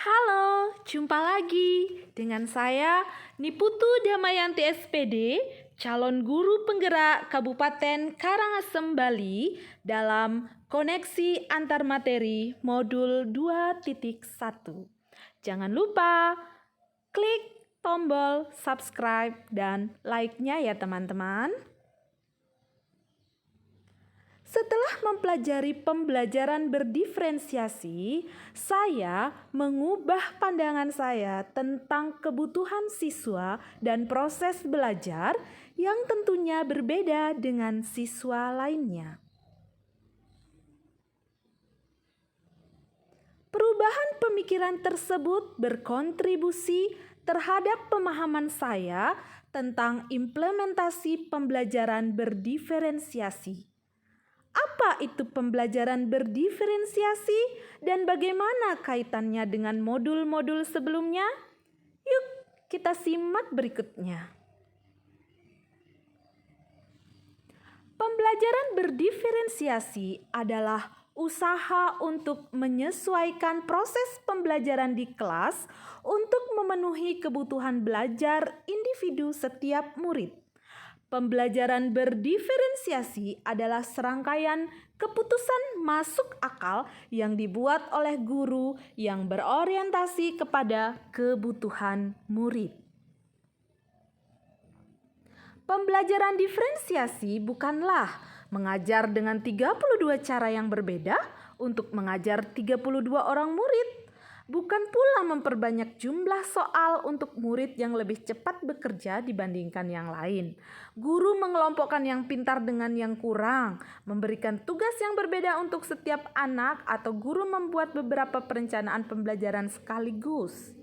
Halo, jumpa lagi dengan saya Niputu Damayanti SPD, calon guru penggerak Kabupaten Karangasem, Bali dalam koneksi antar materi modul 2.1. Jangan lupa klik tombol subscribe dan like-nya ya teman-teman. Setelah mempelajari pembelajaran berdiferensiasi, saya mengubah pandangan saya tentang kebutuhan siswa dan proses belajar yang tentunya berbeda dengan siswa lainnya. Perubahan pemikiran tersebut berkontribusi terhadap pemahaman saya tentang implementasi pembelajaran berdiferensiasi. Apa itu pembelajaran berdiferensiasi dan bagaimana kaitannya dengan modul-modul sebelumnya? Yuk, kita simak berikutnya. Pembelajaran berdiferensiasi adalah usaha untuk menyesuaikan proses pembelajaran di kelas untuk memenuhi kebutuhan belajar individu setiap murid. Pembelajaran berdiferensiasi adalah serangkaian keputusan masuk akal yang dibuat oleh guru yang berorientasi kepada kebutuhan murid. Pembelajaran diferensiasi bukanlah mengajar dengan 32 cara yang berbeda untuk mengajar 32 orang murid. Bukan pula memperbanyak jumlah soal untuk murid yang lebih cepat bekerja dibandingkan yang lain. Guru mengelompokkan yang pintar dengan yang kurang, memberikan tugas yang berbeda untuk setiap anak, atau guru membuat beberapa perencanaan pembelajaran sekaligus.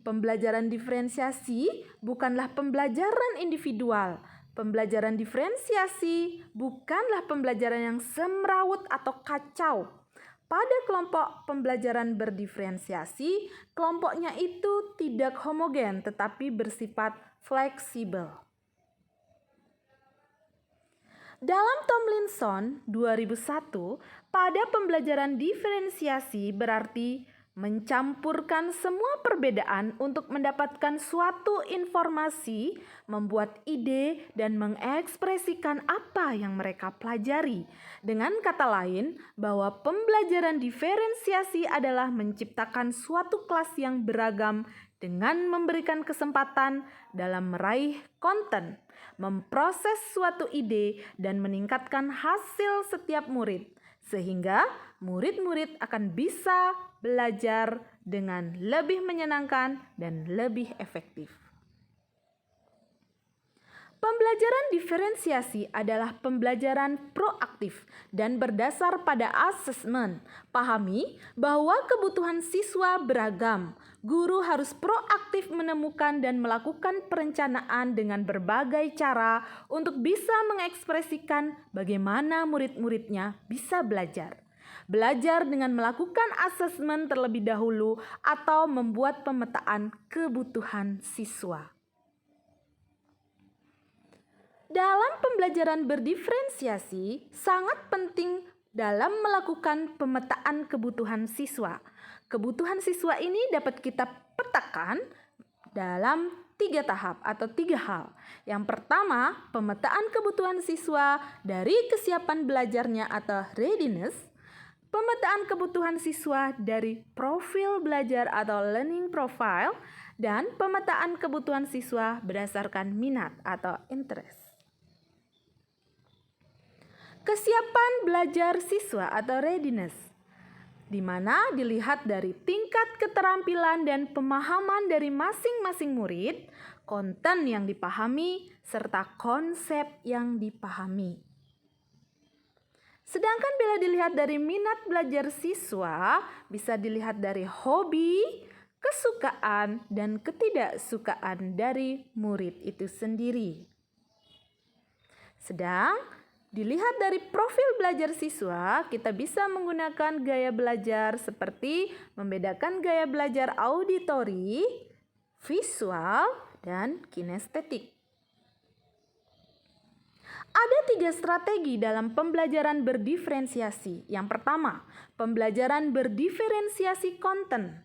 Pembelajaran diferensiasi bukanlah pembelajaran individual. Pembelajaran diferensiasi bukanlah pembelajaran yang semrawut atau kacau. Pada kelompok pembelajaran berdiferensiasi, kelompoknya itu tidak homogen tetapi bersifat fleksibel. Dalam Tomlinson 2001, pada pembelajaran diferensiasi berarti mencampurkan semua perbedaan untuk mendapatkan suatu informasi, membuat ide, dan mengekspresikan apa yang mereka pelajari. Dengan kata lain, bahwa pembelajaran diferensiasi adalah menciptakan suatu kelas yang beragam dengan memberikan kesempatan dalam meraih konten, memproses suatu ide, dan meningkatkan hasil setiap murid, sehingga murid-murid akan bisa belajar dengan lebih menyenangkan dan lebih efektif. Pembelajaran diferensiasi adalah pembelajaran proaktif dan berdasar pada asesmen. Pahami bahwa kebutuhan siswa beragam. Guru harus proaktif menemukan dan melakukan perencanaan dengan berbagai cara untuk bisa mengekspresikan bagaimana murid-muridnya bisa belajar. Belajar dengan melakukan asesmen terlebih dahulu atau membuat pemetaan kebutuhan siswa. Dalam pembelajaran berdiferensiasi, sangat penting dalam melakukan pemetaan kebutuhan siswa. Kebutuhan siswa ini dapat kita petakan dalam 3 tahap atau 3 hal. Yang pertama, pemetaan kebutuhan siswa dari kesiapan belajarnya atau readiness. Pemetaan kebutuhan siswa dari profil belajar atau learning profile. Dan pemetaan kebutuhan siswa berdasarkan minat atau interest. Kesiapan belajar siswa atau readiness, di mana dilihat dari tingkat keterampilan dan pemahaman dari masing-masing murid, konten yang dipahami, serta konsep yang dipahami. Sedangkan bila dilihat dari minat belajar siswa, bisa dilihat dari hobi, kesukaan, dan ketidaksukaan dari murid itu sendiri. Sedang dilihat dari profil belajar siswa, kita bisa menggunakan gaya belajar seperti membedakan gaya belajar auditori, visual, dan kinestetik. Ada 3 strategi dalam pembelajaran berdiferensiasi. Yang pertama, pembelajaran berdiferensiasi konten,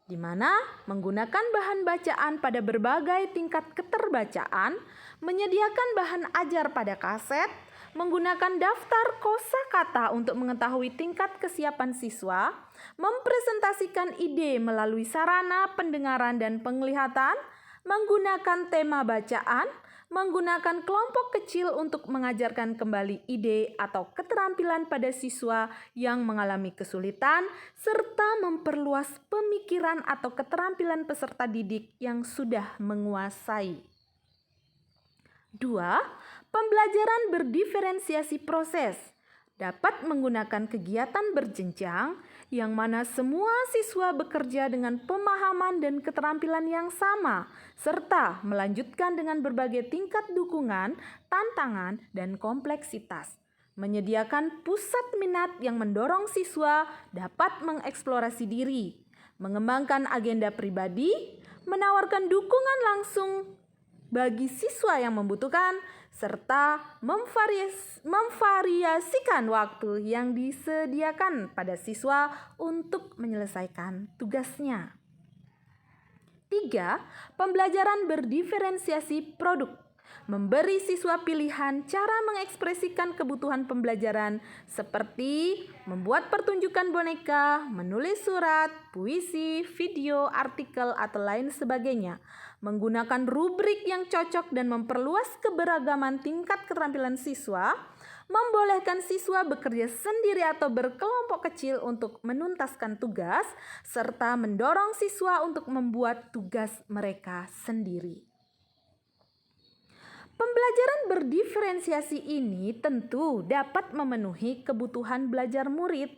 di mana menggunakan bahan bacaan pada berbagai tingkat keterbacaan, menyediakan bahan ajar pada kaset, menggunakan daftar kosakata untuk mengetahui tingkat kesiapan siswa, mempresentasikan ide melalui sarana pendengaran dan penglihatan, menggunakan tema bacaan, menggunakan kelompok kecil untuk mengajarkan kembali ide atau keterampilan pada siswa yang mengalami kesulitan, serta memperluas pemikiran atau keterampilan peserta didik yang sudah menguasai. 2. Pembelajaran berdiferensiasi proses dapat menggunakan kegiatan berjenjang yang mana semua siswa bekerja dengan pemahaman dan keterampilan yang sama, serta melanjutkan dengan berbagai tingkat dukungan, tantangan, dan kompleksitas. Menyediakan pusat minat yang mendorong siswa dapat mengeksplorasi diri, mengembangkan agenda pribadi, menawarkan dukungan langsung bagi siswa yang membutuhkan, serta memvariasikan waktu yang disediakan pada siswa untuk menyelesaikan tugasnya. 3. Pembelajaran berdiferensiasi produk. Memberi siswa pilihan cara mengekspresikan kebutuhan pembelajaran seperti membuat pertunjukan boneka, menulis surat, puisi, video, artikel, atau lain sebagainya. Menggunakan rubrik yang cocok dan memperluas keberagaman tingkat keterampilan siswa, membolehkan siswa bekerja sendiri atau berkelompok kecil untuk menuntaskan tugas, serta mendorong siswa untuk membuat tugas mereka sendiri. Pembelajaran berdiferensiasi ini tentu dapat memenuhi kebutuhan belajar murid.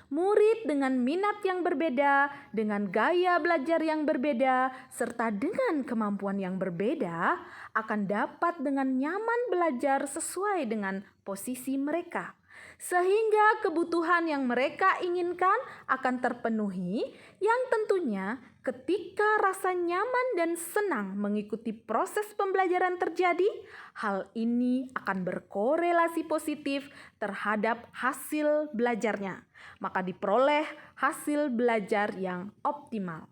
Murid dengan minat yang berbeda, dengan gaya belajar yang berbeda, serta dengan kemampuan yang berbeda, akan dapat dengan nyaman belajar sesuai dengan posisi mereka, sehingga kebutuhan yang mereka inginkan akan terpenuhi, yang tentunya ketika rasa nyaman dan senang mengikuti proses pembelajaran terjadi, hal ini akan berkorelasi positif terhadap hasil belajarnya, maka diperoleh hasil belajar yang optimal.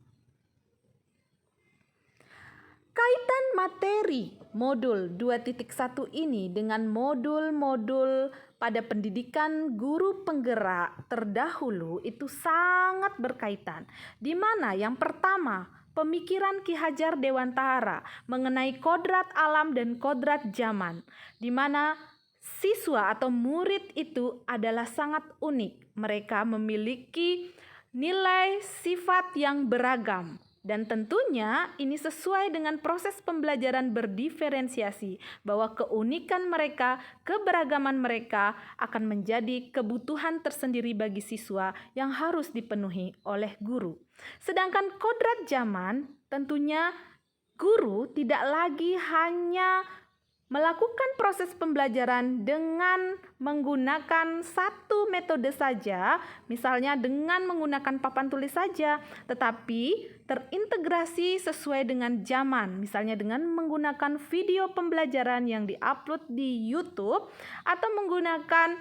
Kaitan materi modul 2.1 ini dengan modul-modul pada pendidikan guru penggerak terdahulu itu sangat berkaitan, di mana yang pertama, pemikiran Ki Hajar Dewantara mengenai kodrat alam dan kodrat zaman, di mana siswa atau murid itu adalah sangat unik. Mereka memiliki nilai sifat yang beragam. Dan tentunya ini sesuai dengan proses pembelajaran berdiferensiasi, bahwa keunikan mereka, keberagaman mereka akan menjadi kebutuhan tersendiri bagi siswa yang harus dipenuhi oleh guru. Sedangkan kodrat zaman, tentunya guru tidak lagi hanya melakukan proses pembelajaran dengan menggunakan satu metode saja, misalnya dengan menggunakan papan tulis saja, tetapi terintegrasi sesuai dengan zaman, misalnya dengan menggunakan video pembelajaran yang diupload di YouTube, atau menggunakan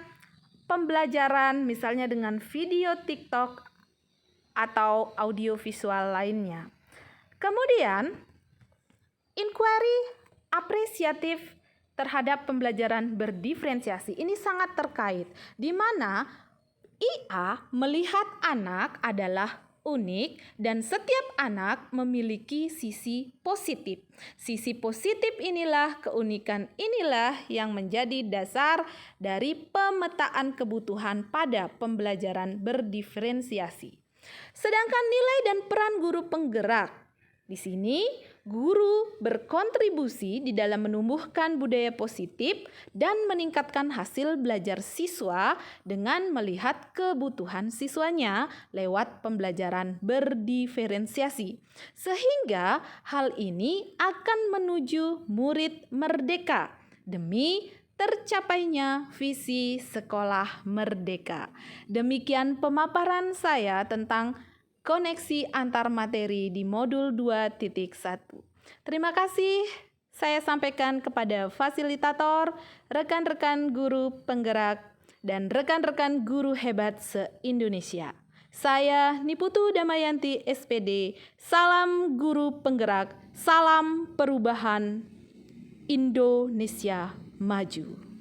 pembelajaran misalnya dengan video TikTok atau audio visual lainnya. Kemudian, inquiry apresiatif terhadap pembelajaran berdiferensiasi ini sangat terkait, di mana IA melihat anak adalah unik dan setiap anak memiliki sisi positif. Sisi positif inilah, keunikan inilah yang menjadi dasar dari pemetaan kebutuhan pada pembelajaran berdiferensiasi. Sedangkan nilai dan peran guru penggerak, di sini guru berkontribusi di dalam menumbuhkan budaya positif dan meningkatkan hasil belajar siswa dengan melihat kebutuhan siswanya lewat pembelajaran berdiferensiasi. Sehingga hal ini akan menuju murid merdeka demi tercapainya visi sekolah merdeka. Demikian pemaparan saya tentang koneksi antar materi di modul 2.1. Terima kasih. saya sampaikan kepada fasilitator, rekan-rekan guru penggerak, dan rekan-rekan guru hebat se-Indonesia. Saya Niputu Damayanti SPD, salam guru penggerak, salam perubahan Indonesia maju.